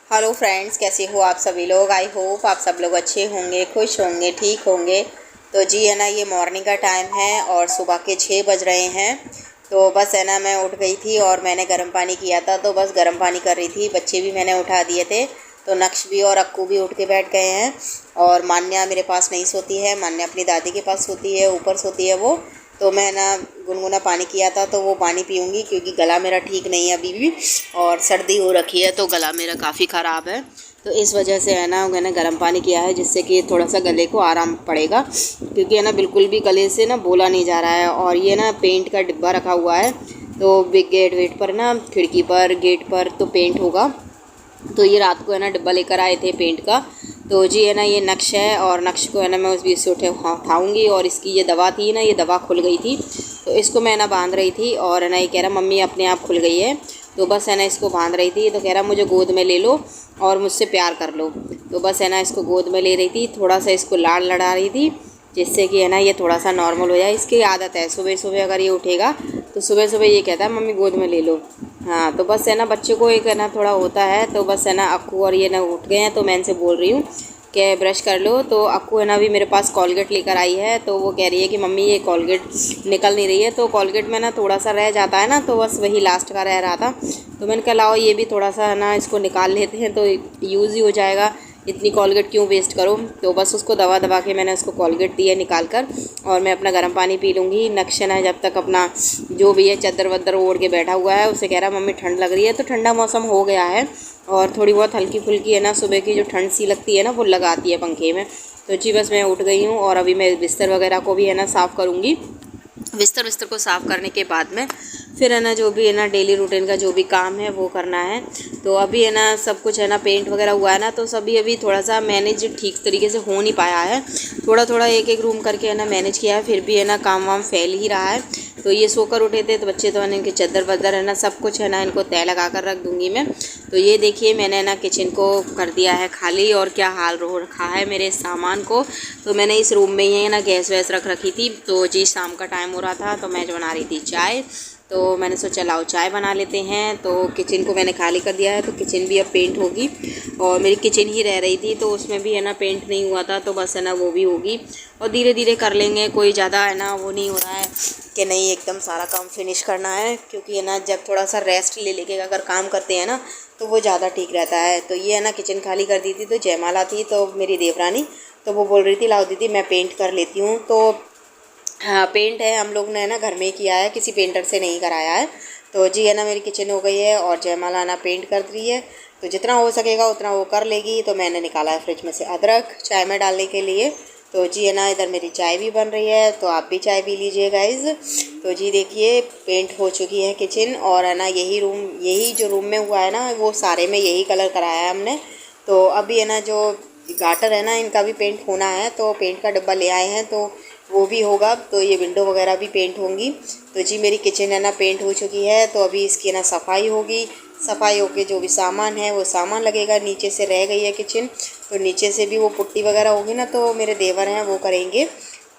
Hello friends, कैसे हो आप सभी लोग। आई होप आप सब लोग अच्छे होंगे, खुश होंगे, ठीक होंगे। तो जी है ना, ये मॉर्निंग का टाइम है और सुबह के 6 बज रहे हैं। तो बस है ना, मैं उठ गई थी और मैंने गर्म पानी किया था, तो बस गर्म पानी कर रही थी। बच्चे भी मैंने उठा दिए थे, तो नक्श भी और अक्कू भी उठ के बैठ गए हैं। और मान्या मेरे पास नहीं सोती है, मान्या अपनी दादी के पास सोती है, ऊपर सोती है वो। तो मैं ना गुनगुना पानी किया था, तो वो पानी पीऊँगी क्योंकि गला मेरा ठीक नहीं है अभी भी, और सर्दी हो रखी है तो गला मेरा काफ़ी ख़राब है। तो इस वजह से है ना, मैंने गर्म पानी किया है जिससे कि थोड़ा सा गले को आराम पड़ेगा, क्योंकि है ना बिल्कुल भी गले से ना बोला नहीं जा रहा है। और ये ना पेंट का डिब्बा रखा हुआ है, तो बिग गेट वेट पर ना, खिड़की पर, गेट पर तो पेंट होगा। तो ये रात को है ना डिब्बा लेकर आए थे पेंट का। तो जी है ना, ये नक्श है और नक्श को है ना मैं उस बीच से उठाऊँगी। और इसकी ये दवा थी ना, ये दवा खुल गई थी, तो इसको मैं ना बांध रही थी। और है ना ये कह रहा मम्मी अपने आप खुल गई है। तो बस है ना इसको बांध रही थी, तो कह रहा मुझे गोद में ले लो और मुझसे प्यार कर लो। तो बस है ना इसको गोद में ले रही थी, थोड़ा सा इसको लाड़ लड़ा रही थी, जिससे कि है ना ये थोड़ा सा नॉर्मल हो जाए। इसकी आदत है सुबह सुबह अगर ये उठेगा तो सुबह सुबह ये कहता है मम्मी गोद में ले लो। हाँ, तो बस है ना बच्चे को एक है ना थोड़ा होता है। तो बस है ना अक्कू और ये ना उठ गए हैं, तो मैं इनसे बोल रही हूँ कि ब्रश कर लो। तो अक्कू है ना अभी मेरे पास कॉलगेट लेकर आई है, तो वो कह रही है कि मम्मी ये कॉलगेट निकल नहीं रही है। तो कॉलगेट में ना थोड़ा सा रह जाता है ना, तो बस वही लास्ट का रह रहा था। तो मैंने कहा लाओ ये भी थोड़ा सा है ना इसको निकाल लेते हैं, तो यूज़ ही हो जाएगा, इतनी कॉलगेट क्यों वेस्ट करो। तो बस उसको दबा दबा के मैंने उसको कॉलगेट दी है निकाल कर, और मैं अपना गर्म पानी पी लूँगी। नक्शन है जब तक अपना जो भी है चादर वद्दर ओढ़ के बैठा हुआ है, उसे कह रहा मम्मी ठंड लग रही है। तो ठंडा मौसम हो गया है और थोड़ी बहुत हल्की फुल्की है ना सुबह की जो ठंड सी लगती है ना, वो लगाती है पंखे में। तो जी बस मैं उठ गई हूँ और अभी मैं बिस्तर वगैरह को भी है ना साफ़ करूँगी। बिस्तर को साफ़ करने के बाद में फिर है ना जो भी है ना डेली रूटीन का जो भी काम है वो करना है। तो अभी है ना सब कुछ है ना पेंट वगैरह हुआ है ना, तो सभी अभी थोड़ा सा मैनेज ठीक तरीके से हो नहीं पाया है। थोड़ा थोड़ा एक एक रूम करके है ना मैनेज किया है, फिर भी है ना काम वाम फैल ही रहा है। तो ये सोकर उठे थे, तो बच्चे तो है ना इनके चद्दर वद्दर है ना सब कुछ है ना इनको तय लगा कर रख दूँगी मैं। तो ये देखिए मैंने ना किचन को कर दिया है खाली, और क्या हाल हो रखा है मेरे सामान को। तो मैंने इस रूम में ही है ना गैस वैस रख रखी थी। तो जी शाम का टाइम हो रहा था, तो मैं जो बना रही थी चाय, तो मैंने सोचा लाओ चाय बना लेते हैं। तो किचन को मैंने खाली कर दिया है, तो किचन भी अब पेंट होगी। और मेरी किचन ही रह रही थी, तो उसमें भी है ना पेंट नहीं हुआ था, तो बस है ना वो भी होगी। और धीरे धीरे कर लेंगे, कोई ज़्यादा है ना वो नहीं हो रहा है कि नहीं एकदम सारा काम फिनिश करना है, क्योंकि है ना जब थोड़ा सा रेस्ट ले लेके अगर काम करते हैं ना तो वो ज़्यादा ठीक रहता है। तो ये है ना किचन खाली कर दी थी, तो जयमाला थी तो मेरी देवरानी, तो वो बोल रही थी लाओ दीदी मैं पेंट कर लेती हूँ। तो हाँ, पेंट है हम लोग ने है ना घर में ही किया है, किसी पेंटर से नहीं कराया है। तो जी है ना मेरी किचन हो गई है और जयमाला ना पेंट कर रही है, तो जितना हो सकेगा उतना वो कर लेगी। तो मैंने निकाला है फ्रिज में से अदरक चाय में डालने के लिए। तो जी है ना इधर मेरी चाय भी बन रही है, तो आप भी चाय पी लीजिए गाइज़। तो जी देखिए पेंट हो चुकी है किचन, और है ना यही जो रूम में हुआ है ना वो सारे में यही कलर कराया है हमने। तो अभी है ना जो गाटर है ना इनका भी पेंट होना है, तो पेंट का डब्बा ले आए हैं, तो वो भी होगा। तो ये विंडो वगैरह भी पेंट होंगी। तो जी मेरी किचन है ना पेंट हो चुकी है, तो अभी इसकी ना सफाई होगी। सफाई होके जो भी सामान है वो सामान लगेगा। नीचे से रह गई है किचन, तो नीचे से भी वो पुट्टी वगैरह होगी ना, तो मेरे देवर हैं वो करेंगे।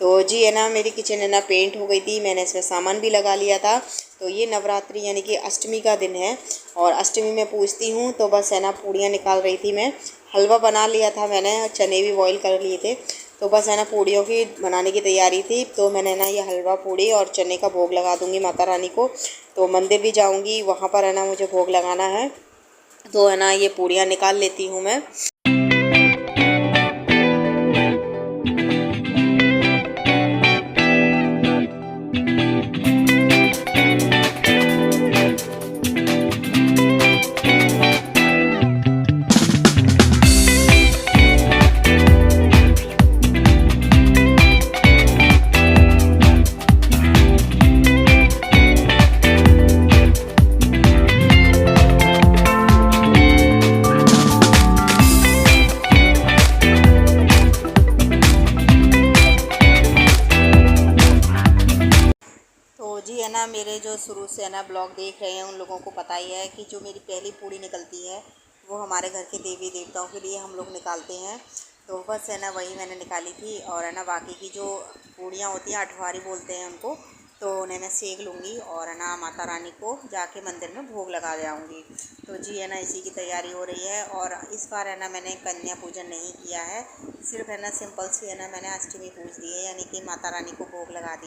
तो जी है ना मेरी किचन है ना पेंट हो गई थी, मैंने इसमें सामान भी लगा लिया था। तो ये नवरात्रि यानी कि अष्टमी का दिन है, और अष्टमी में पूजती हूँ। तो बस है ना पूड़ियाँ निकाल रही थी मैं, हलवा बना लिया था मैंने, चने भी बॉईल कर लिए थे। तो बस है ना पूड़ियों की बनाने की तैयारी थी। तो मैंने ना ये हलवा पूड़ी और चने का भोग लगा दूंगी माता रानी को। तो मंदिर भी जाऊंगी, वहाँ पर है ना मुझे भोग लगाना है। तो है ना ये पूड़ियाँ निकाल लेती हूँ मैं। तो जी है ना मेरे जो शुरू से है ना ब्लॉग देख रहे हैं उन लोगों को पता ही है कि जो मेरी पहली पूड़ी निकलती है वो हमारे घर के देवी देवताओं के लिए हम लोग निकालते हैं। तो बस है ना वही मैंने निकाली थी। और है ना बाकी की जो पूड़ियाँ होती हैं अठवारी बोलते हैं उनको, तो उन्हें मैं सेक लूँगी और है ना माता रानी को जाके मंदिर में भोग लगा जाऊँगी। तो जी है ना इसी की तैयारी हो रही है। और इस बार है ना मैंने कन्या पूजन नहीं किया है, सिर्फ है ना सिंपल सी है ना मैंने अष्टमी पूज दी है, यानी कि माता रानी को भोग लगा दी।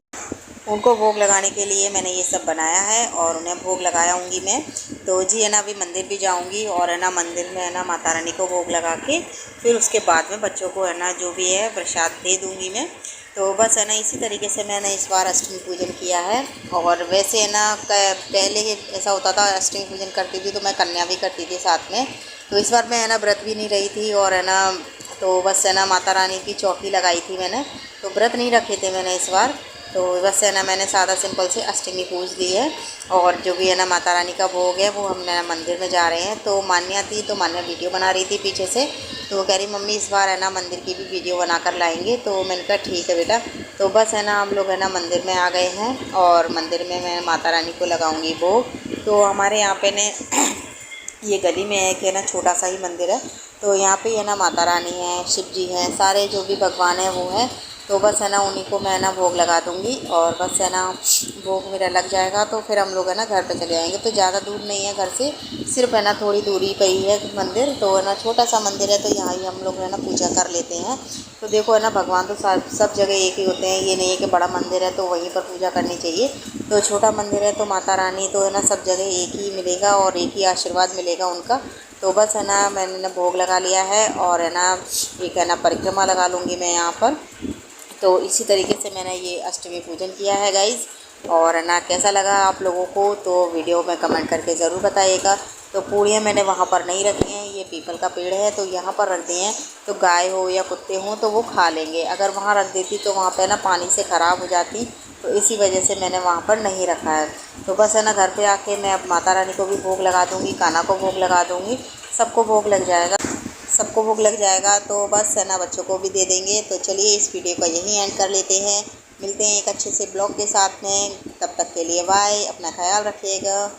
उनको भोग लगाने के लिए मैंने ये सब बनाया है और उन्हें भोग लगाऊंगी मैं। तो जी है ना अभी मंदिर भी जाऊंगी और है ना मंदिर में है ना माता रानी को भोग लगा के फिर उसके बाद में बच्चों को है ना जो भी है प्रसाद दे दूंगी मैं। तो बस है ना इसी तरीके से मैंने इस बार अष्टमी पूजन किया है। और वैसे है ना पहले ऐसा होता था, अष्टमी पूजन करती थी तो मैं कन्या भी करती थी साथ में। तो इस बार मैं है ना व्रत भी नहीं रही थी और है ना तो बस है ना माता रानी की चौकी लगाई थी मैंने, तो व्रत नहीं रखे थे मैंने इस बार। तो बस है ना मैंने सादा सिंपल से अष्टमी पूज दी है। और जो भी है ना माता रानी का भोग है वो हम ना मंदिर में जा रहे हैं। तो मान्या थी, तो मान्या वीडियो बना रही थी पीछे से, तो वो कह रही मम्मी इस बार है ना मंदिर की भी वीडियो बना कर लाएंगे। तो मैंने कहा ठीक है बेटा। तो बस है ना हम लोग है ना मंदिर में आ गए हैं और मंदिर में मैं माता रानी को लगाऊंगी भोग। तो हमारे यहाँ पे ने ये गली में है कि है ना छोटा सा ही मंदिर है, तो यहाँ पे है ना माता रानी है, शिव जी हैं, सारे जो भी भगवान हैं वो हैं। तो बस है ना उन्हीं को मैं ना भोग लगा दूँगी और बस है ना भोग मेरा लग जाएगा तो फिर हम लोग है ना घर पे चले आएंगे। तो ज़्यादा दूर नहीं है घर से, सिर्फ है ना थोड़ी दूरी पे ही है मंदिर। तो है ना छोटा सा मंदिर है, तो यहाँ ही हम लोग है ना पूजा कर लेते हैं। तो देखो है ना भगवान तो सब जगह एक ही होते हैं, ये नहीं है कि बड़ा मंदिर है तो वहीं पर पूजा करनी चाहिए। तो छोटा मंदिर है तो माता रानी तो है ना सब जगह एक ही मिलेगा और एक ही आशीर्वाद मिलेगा उनका। तो बस है ना मैंने ना भोग लगा लिया है और है ना एक है ना परिक्रमा लगा लूँगी मैं यहाँ पर। तो इसी तरीके से मैंने ये अष्टमी पूजन किया है गाइज़। और है ना कैसा लगा आप लोगों को तो वीडियो में कमेंट करके ज़रूर बताइएगा। तो पूड़ियाँ मैंने वहाँ पर नहीं रखी हैं, ये पीपल का पेड़ है तो यहाँ पर रख दिए हैं, तो गाय हो या कुत्ते हों तो वो खा लेंगे। अगर वहाँ रख देती तो वहाँ पे ना पानी से ख़राब हो जाती, तो इसी वजह से मैंने वहाँ पर नहीं रखा है। तो बस है ना घर पे आके मैं अब माता रानी को भी भोग लगा दूँगी, कान्हा को भोग लगा दूँगी, सबको भोग लग जाएगा, सबको भोग लग जाएगा। तो बस है ना बच्चों को भी दे देंगे। तो चलिए इस वीडियो को यहीं एंड कर लेते हैं, मिलते हैं एक अच्छे से ब्लॉग के साथ में। तब तक के लिए बाय, अपना ख्याल रखिएगा।